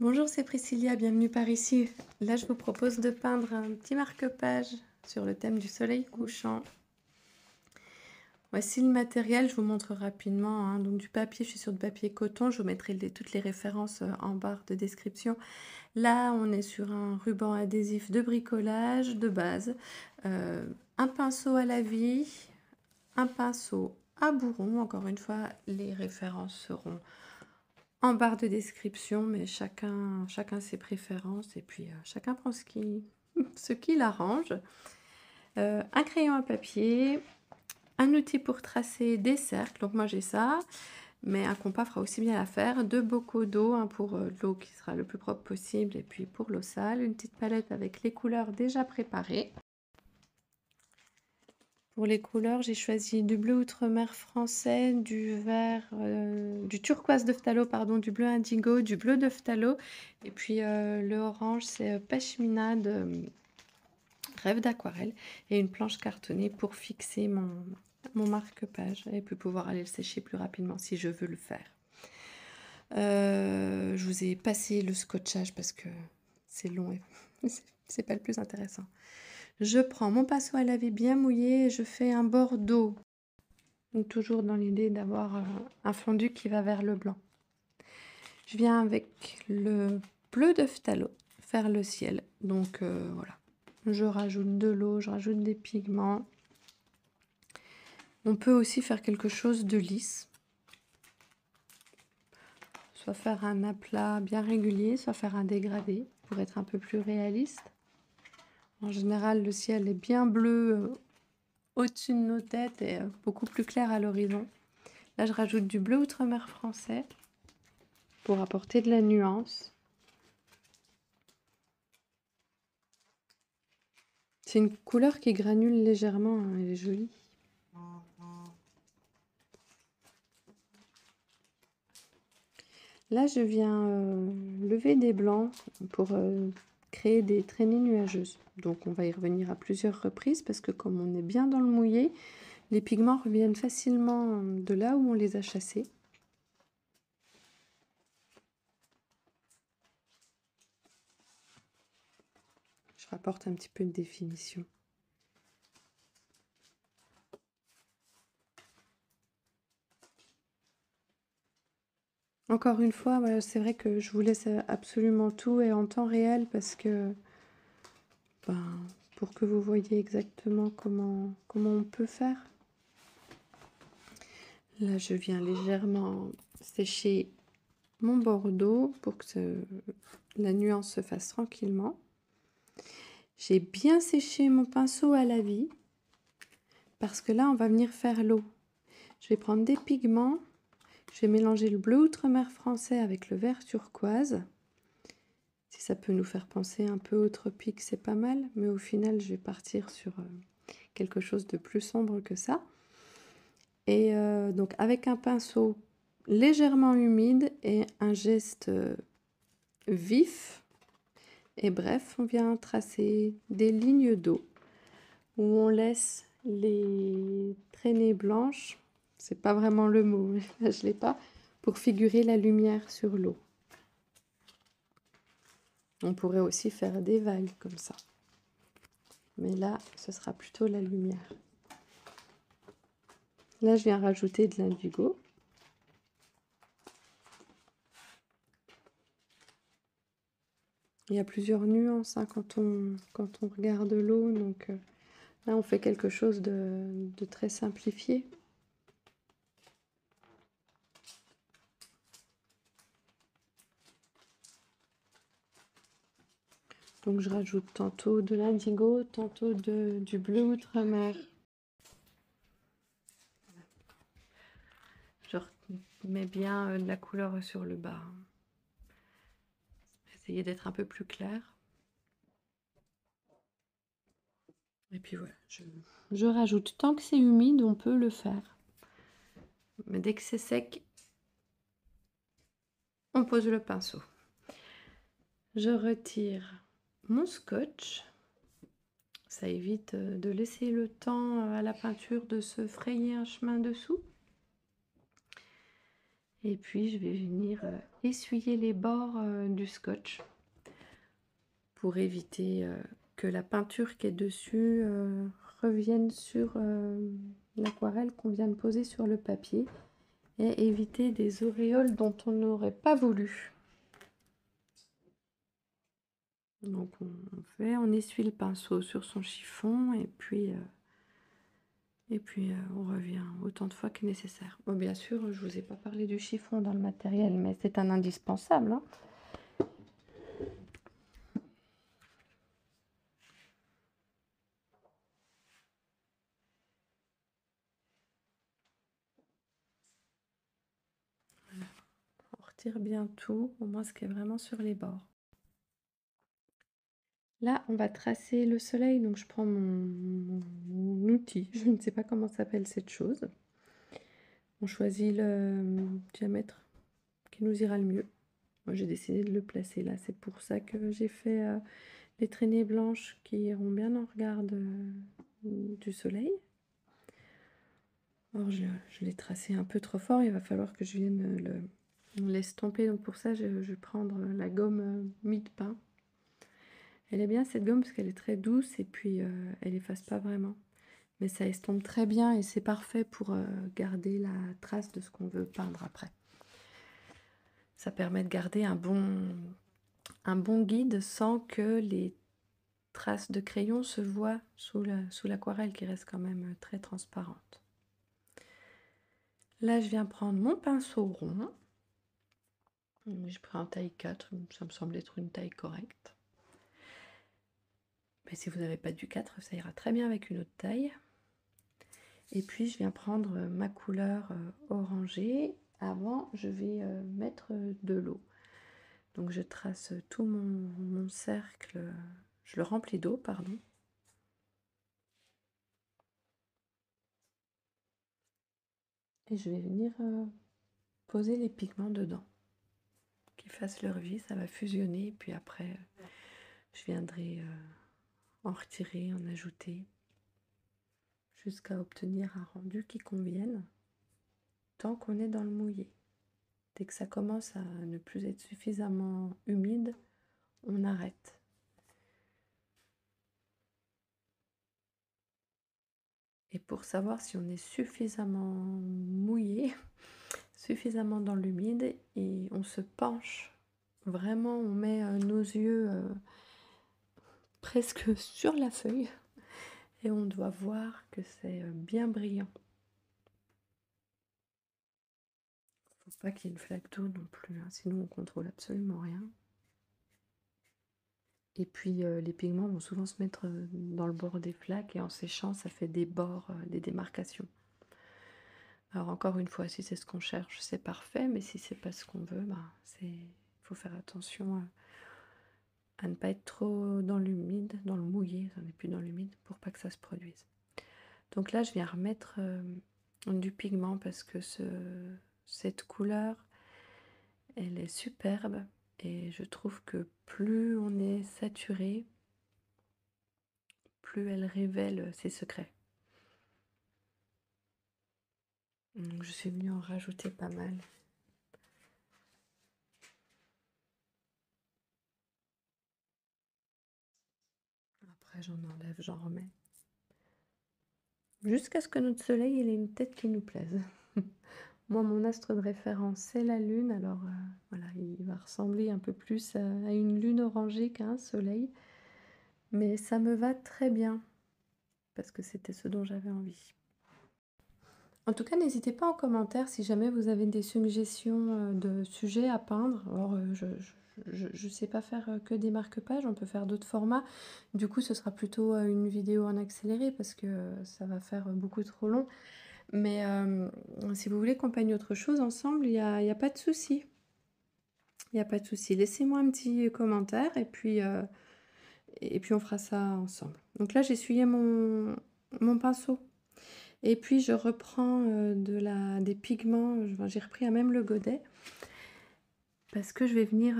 Bonjour, c'est Priscilla, bienvenue par ici. Là, je vous propose de peindre un petit marque-page sur le thème du soleil couchant. Voici le matériel, je vous montre rapidement, hein. Donc du papier, je suis sur du papier coton, je vous mettrai toutes les références en barre de description. Là, on est sur un ruban adhésif de bricolage de base, un pinceau à la vie, un pinceau à bourron. Encore une fois, les références seront en barre de description, mais chacun ses préférences et puis chacun prend ce qui l'arrange. Un crayon à papier, un outil pour tracer des cercles, donc moi j'ai ça, mais un compas fera aussi bien l'affaire. Deux bocaux d'eau, un pour l'eau qui sera le plus propre possible et puis pour l'eau sale, une petite palette avec les couleurs déjà préparées. Pour les couleurs, j'ai choisi du bleu outre-mer français, du vert, du turquoise de phthalo, pardon, du bleu indigo, du bleu de phthalo. Et puis le orange, c'est pashmina de rêve d'aquarelle. Et une planche cartonnée pour fixer mon marque-page et puis pouvoir aller le sécher plus rapidement si je veux le faire. Je vous ai passé le scotchage parce que c'est long et c'est pas le plus intéressant. Je prends mon pinceau à laver bien mouillé et je fais un bordeaux. Donc toujours dans l'idée d'avoir un fondu qui va vers le blanc. Je viens avec le bleu de phthalo faire le ciel. Donc voilà. Je rajoute de l'eau, je rajoute des pigments. On peut aussi faire quelque chose de lisse. Soit faire un aplat bien régulier, soit faire un dégradé pour être un peu plus réaliste. En général, le ciel est bien bleu au-dessus de nos têtes et beaucoup plus clair à l'horizon. Là, je rajoute du bleu outre-mer français pour apporter de la nuance. C'est une couleur qui granule légèrement, hein, elle est jolie. Là, je viens lever des blancs pour créer des traînées nuageuses. Donc, on va y revenir à plusieurs reprises parce que comme on est bien dans le mouillé, les pigments reviennent facilement de là où on les a chassés. Je rapporte un petit peu de définition. Encore une fois, voilà, c'est vrai que je vous laisse absolument tout et en temps réel parce que pour que vous voyez exactement comment on peut faire. Là, je viens légèrement sécher mon bordeaux pour que la nuance se fasse tranquillement. J'ai bien séché mon pinceau à la vie parce que là, on va venir faire l'eau. Je vais prendre des pigments. Je vais mélanger le bleu outre-mer français avec le vert turquoise. Si ça peut nous faire penser un peu au tropique, c'est pas mal. Mais au final, je vais partir sur quelque chose de plus sombre que ça. Et donc avec un pinceau légèrement humide et un geste vif. Et bref, on vient tracer des lignes d'eau où on laisse les traînées blanches. C'est pas vraiment le mot, là je l'ai pas, pour figurer la lumière sur l'eau. On pourrait aussi faire des vagues comme ça. Mais là, ce sera plutôt la lumière. Là, je viens rajouter de l'indigo. Il y a plusieurs nuances hein, quand on regarde l'eau. Donc là, on fait quelque chose de très simplifié. Donc je rajoute tantôt de l'indigo, tantôt du bleu outre-mer. Je mets bien de la couleur sur le bas. Essayez d'être un peu plus clair. Et puis voilà, je rajoute. Tant que c'est humide, on peut le faire. Mais dès que c'est sec, on pose le pinceau. Je retire mon scotch. Ça évite de laisser le temps à la peinture de se frayer un chemin dessous. Et puis je vais venir essuyer les bords du scotch pour éviter que la peinture qui est dessus revienne sur l'aquarelle qu'on vient de poser sur le papier et éviter des auréoles dont on n'aurait pas voulu. Donc on essuie le pinceau sur son chiffon et puis on revient autant de fois que nécessaire. Bon, bien sûr, je vous ai pas parlé du chiffon dans le matériel, mais c'est un indispensable, hein. On retire bien tout, au moins ce qui est vraiment sur les bords. Là, on va tracer le soleil, donc je prends mon outil, je ne sais pas comment s'appelle cette chose. On choisit le diamètre qui nous ira le mieux. Moi, j'ai décidé de le placer là, c'est pour ça que j'ai fait les traînées blanches qui iront bien en regard du soleil. Alors, je l'ai tracé un peu trop fort, il va falloir que je vienne l'estomper. Donc pour ça, je vais prendre la gomme mie-de-pain. Elle est bien cette gomme parce qu'elle est très douce et puis elle efface pas vraiment. Mais ça estompe très bien et c'est parfait pour garder la trace de ce qu'on veut peindre après. Ça permet de garder un bon guide sans que les traces de crayon se voient sous l'aquarelle qui reste quand même très transparente. Là, je viens prendre mon pinceau rond. Je prends en taille 4, ça me semble être une taille correcte. Mais si vous n'avez pas du 4, ça ira très bien avec une autre taille. Et puis je viens prendre ma couleur orangée. Avant, je vais mettre de l'eau. Donc je trace tout mon cercle, je le remplis d'eau, pardon. Et je vais venir poser les pigments dedans. Qu'ils fassent leur vie, ça va fusionner. Et puis après, je viendrai en retirer, en ajouter, jusqu'à obtenir un rendu qui convienne, tant qu'on est dans le mouillé. Dès que ça commence à ne plus être suffisamment humide, on arrête. Et pour savoir si on est suffisamment mouillé, suffisamment dans l'humide, et on se penche, vraiment on met nos yeux presque sur la feuille, et on doit voir que c'est bien brillant. Faut pas qu'il y ait une flaque d'eau non plus, hein, sinon on contrôle absolument rien. Et puis les pigments vont souvent se mettre dans le bord des flaques et en séchant, ça fait des bords, des démarcations. Alors encore une fois, si c'est ce qu'on cherche, c'est parfait, mais si c'est pas ce qu'on veut, il faut faire attention à ne pas être trop dans l'humide, dans le mouillé, on n'est plus dans l'humide, pour pas que ça se produise. Donc là, je viens remettre du pigment parce que cette couleur, elle est superbe. Et je trouve que plus on est saturé, plus elle révèle ses secrets. Donc je suis venue en rajouter pas mal. Après j'en enlève, j'en remets. Jusqu'à ce que notre soleil ait une tête qui nous plaise. Moi, mon astre de référence, c'est la lune. Alors voilà, il va ressembler un peu plus à une lune orangée qu'à un soleil. Mais ça me va très bien, parce que c'était ce dont j'avais envie. En tout cas, n'hésitez pas en commentaire si jamais vous avez des suggestions de sujets à peindre. Alors, je ne sais pas faire que des marque-pages, on peut faire d'autres formats. Du coup, ce sera plutôt une vidéo en accéléré parce que ça va faire beaucoup trop long. Mais si vous voulez qu'on peigne autre chose ensemble, il y a pas de souci. Il n'y a pas de souci. Laissez-moi un petit commentaire et puis on fera ça ensemble. Donc là, j'ai essuyé mon pinceau. Et puis je reprends des pigments, j'ai repris à même le godet, parce que je vais venir,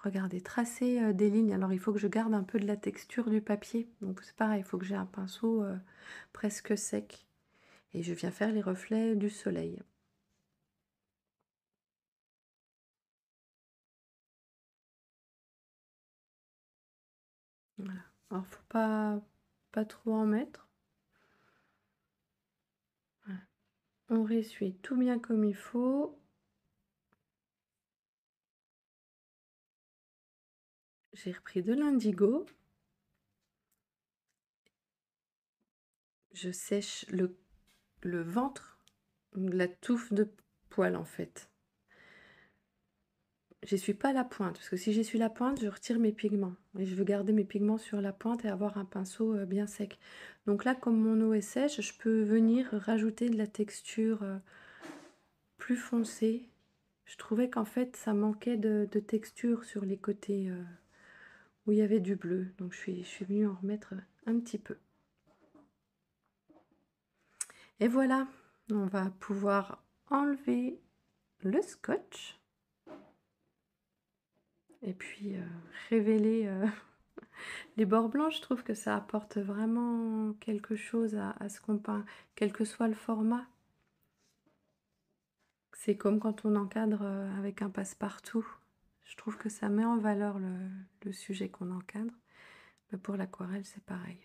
regardez, tracer des lignes. Alors il faut que je garde un peu de la texture du papier, donc c'est pareil, il faut que j'ai un pinceau presque sec. Et je viens faire les reflets du soleil. Voilà. Alors, faut pas trop en mettre. Voilà. On ressuie tout bien comme il faut. J'ai repris de l'indigo. Je sèche le ventre, la touffe de poils en fait. J'essuie pas la pointe, parce que si j'essuie la pointe, je retire mes pigments. Et je veux garder mes pigments sur la pointe et avoir un pinceau bien sec. Donc là, comme mon eau est sèche, je peux venir rajouter de la texture plus foncée. Je trouvais qu'en fait, ça manquait de texture sur les côtés où il y avait du bleu. Donc je suis venue en remettre un petit peu. Et voilà, on va pouvoir enlever le scotch. Et puis révéler les bords blancs. Je trouve que ça apporte vraiment quelque chose à ce qu'on peint, quel que soit le format. C'est comme quand on encadre avec un passe-partout. Je trouve que ça met en valeur le sujet qu'on encadre. Mais pour l'aquarelle, c'est pareil.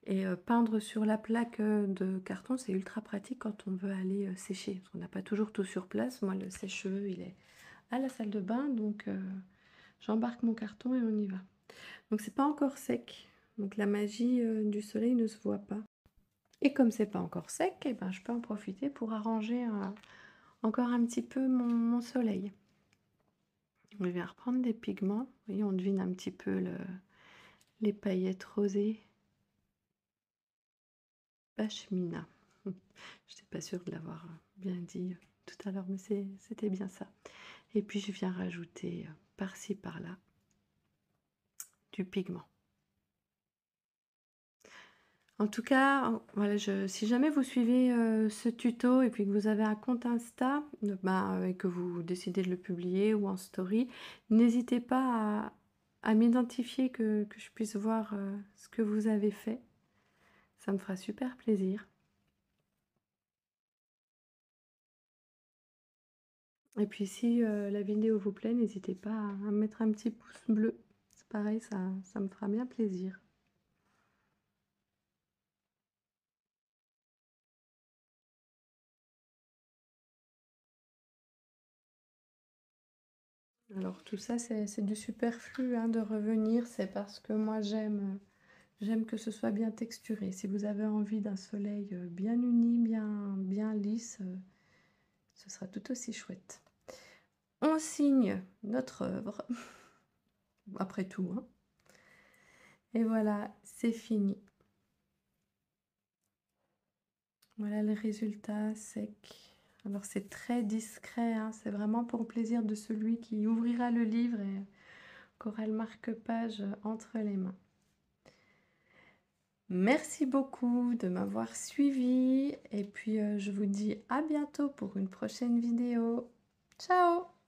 Et peindre sur la plaque de carton, c'est ultra pratique quand on veut aller sécher. Parce qu'on n'a pas toujours tout sur place. Moi, le sèche-cheveux, il est à la salle de bain. Donc, j'embarque mon carton et on y va. Donc, c'est pas encore sec. Donc, la magie du soleil ne se voit pas. Et comme c'est pas encore sec, eh ben, je peux en profiter pour arranger encore un petit peu mon soleil. On vient reprendre des pigments. Vous voyez, on devine un petit peu les paillettes rosées. Pashmina. Je n'étais pas sûre de l'avoir bien dit tout à l'heure, mais c'était bien ça. Et puis je viens rajouter par-ci par-là du pigment. En tout cas, voilà, si jamais vous suivez ce tuto et puis que vous avez un compte Insta et que vous décidez de le publier ou en story, n'hésitez pas à m'identifier, que je puisse voir ce que vous avez fait. Ça me fera super plaisir. Et puis si la vidéo vous plaît, n'hésitez pas à mettre un petit pouce bleu. C'est pareil, ça me fera bien plaisir. Alors tout ça, c'est du superflu hein, de revenir. C'est parce que moi, j'aime que ce soit bien texturé. Si vous avez envie d'un soleil bien uni, bien lisse, ce sera tout aussi chouette. On signe notre œuvre, après tout. Hein. Et voilà, c'est fini. Voilà le résultat sec. Alors c'est très discret, hein, c'est vraiment pour le plaisir de celui qui ouvrira le livre et qu'aura le marque-page entre les mains. Merci beaucoup de m'avoir suivi et puis je vous dis à bientôt pour une prochaine vidéo. Ciao!